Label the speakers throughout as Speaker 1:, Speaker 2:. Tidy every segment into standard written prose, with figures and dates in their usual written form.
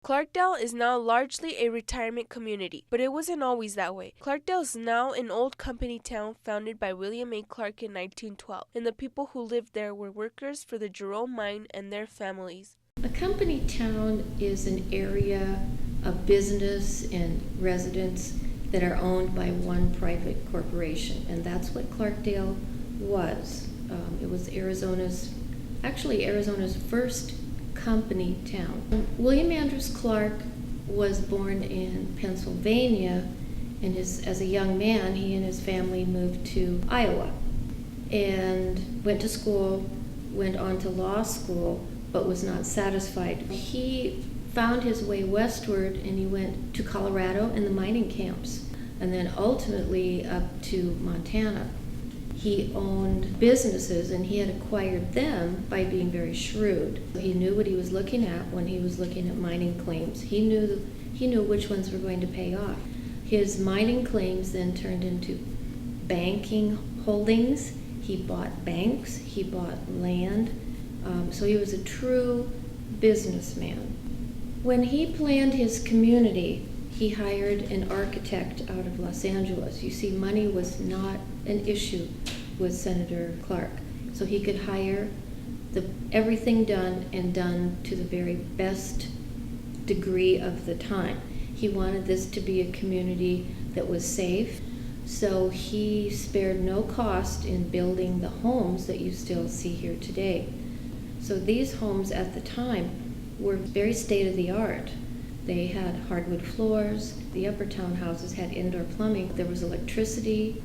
Speaker 1: Clarkdale is now largely a retirement community, but it wasn't always that way. Clarkdale is now an old company town founded by William A. Clark in 1912, and the people who lived there were workers for the Jerome mine and their families.
Speaker 2: A company town is an area of business and residents that are owned by one private corporation, and that's what Clarkdale was. It was Arizona's first company town. William Andrews Clark was born in Pennsylvania, and as a young man, he and his family moved to Iowa and went to school, went on to law school, but was not satisfied. He found his way westward, and he went to Colorado and the mining camps, and then ultimately up to Montana. He owned businesses, and he had acquired them by being very shrewd. He knew what he was looking at when he was looking at mining claims. He knew which ones were going to pay off. His mining claims then turned into banking holdings. He bought banks, he bought land, so he was a true businessman. When he planned his community, he hired an architect out of Los Angeles. You see, money was not an issue with Senator Clark. So he could hire everything done and done to the very best degree of the time. He wanted this to be a community that was safe, so he spared no cost in building the homes that you still see here today. So these homes at the time were very state-of-the-art. They had hardwood floors. The upper townhouses had indoor plumbing. There was electricity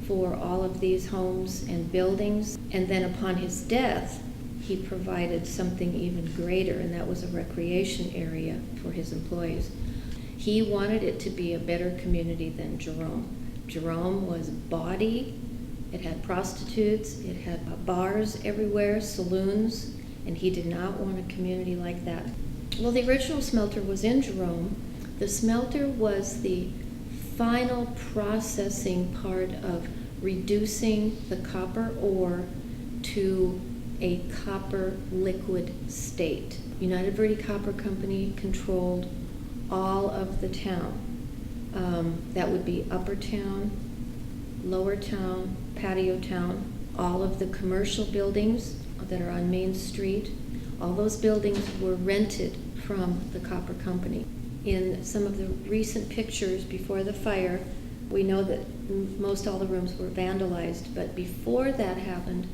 Speaker 2: for all of these homes and buildings. And then upon his death, he provided something even greater, and that was a recreation area for his employees. He wanted it to be a better community than Jerome. Jerome was bawdy. It had prostitutes. It had bars everywhere, saloons, and he did not want a community like that. Well, the original smelter was in Jerome. The smelter was the final processing part of reducing the copper ore to a copper liquid state. United Verde Copper Company controlled all of the town. That would be Upper Town, Lower Town, Patio Town, all of the commercial buildings that are on Main Street. All those buildings were rented from the copper company. In some of the recent pictures before the fire, we know that most all the rooms were vandalized, but before that happened,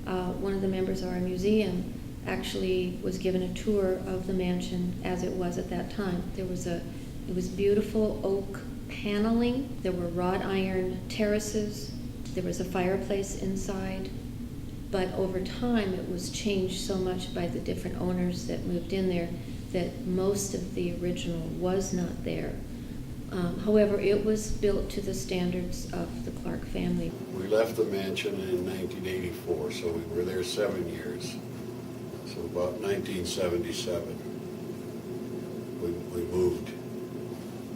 Speaker 2: one of the members of our museum actually was given a tour of the mansion as it was at that time. It was beautiful oak paneling. There were wrought iron terraces. There was a fireplace inside. But over time, it was changed so much by the different owners that moved in there that most of the original was not there. However, it was built to the standards of the Clark family.
Speaker 3: We left the mansion in 1984, so we were there 7 years. So about 1977, we moved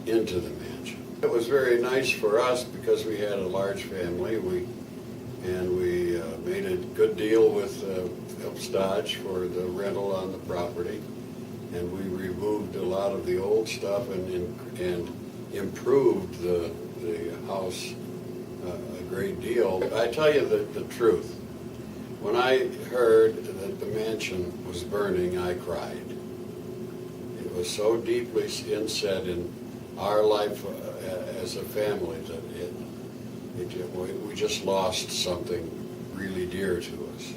Speaker 3: into the mansion. It was very nice for us because we had a large family. We made a good deal with Phelps Dodge for the rental on the property, and we removed a lot of the old stuff and improved the house a great deal. I tell you the truth. When I heard that the mansion was burning, I cried. It was so deeply inset in our life as a family that we just lost something really dear to us.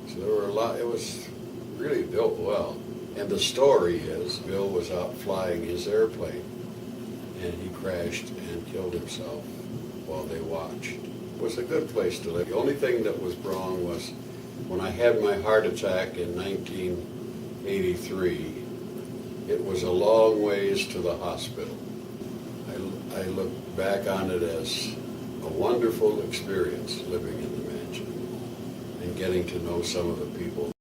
Speaker 3: So there were it was really built well. And the story is, Bill was out flying his airplane, and he crashed and killed himself while they watched. It was a good place to live. The only thing that was wrong was when I had my heart attack in 1983, it was a long ways to the hospital. I look back on it as a wonderful experience living in the mansion and getting to know some of the people.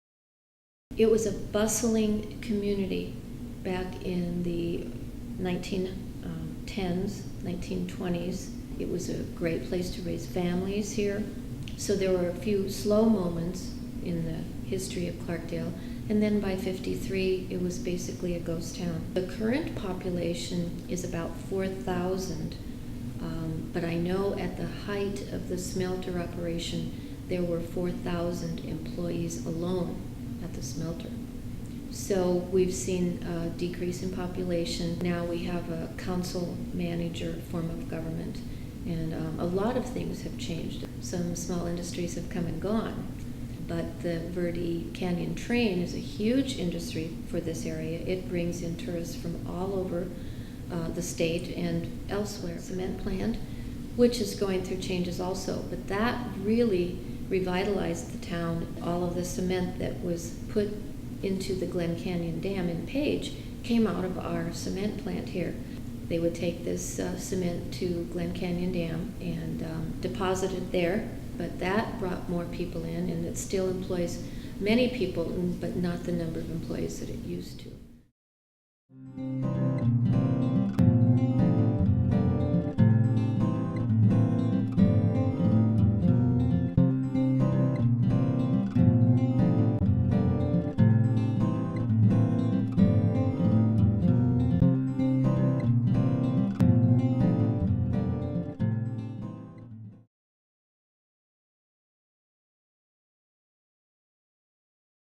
Speaker 2: It was a bustling community back in the 1910s, 1920s. It was a great place to raise families here. So there were a few slow moments, in the history of Clarkdale. And then by 53, it was basically a ghost town. The current population is about 4,000, but I know at the height of the smelter operation, there were 4,000 employees alone at the smelter. So we've seen a decrease in population. Now we have a council manager form of government, and a lot of things have changed. Some small industries have come and gone, but the Verde Canyon train is a huge industry for this area. It brings in tourists from all over the state and elsewhere. Cement plant, which is going through changes also, but that really revitalized the town. All of the cement that was put into the Glen Canyon Dam in Page came out of our cement plant here. They would take this cement to Glen Canyon Dam and deposit it there, but that brought more people in, and it still employs many people, but not the number of employees that it used to.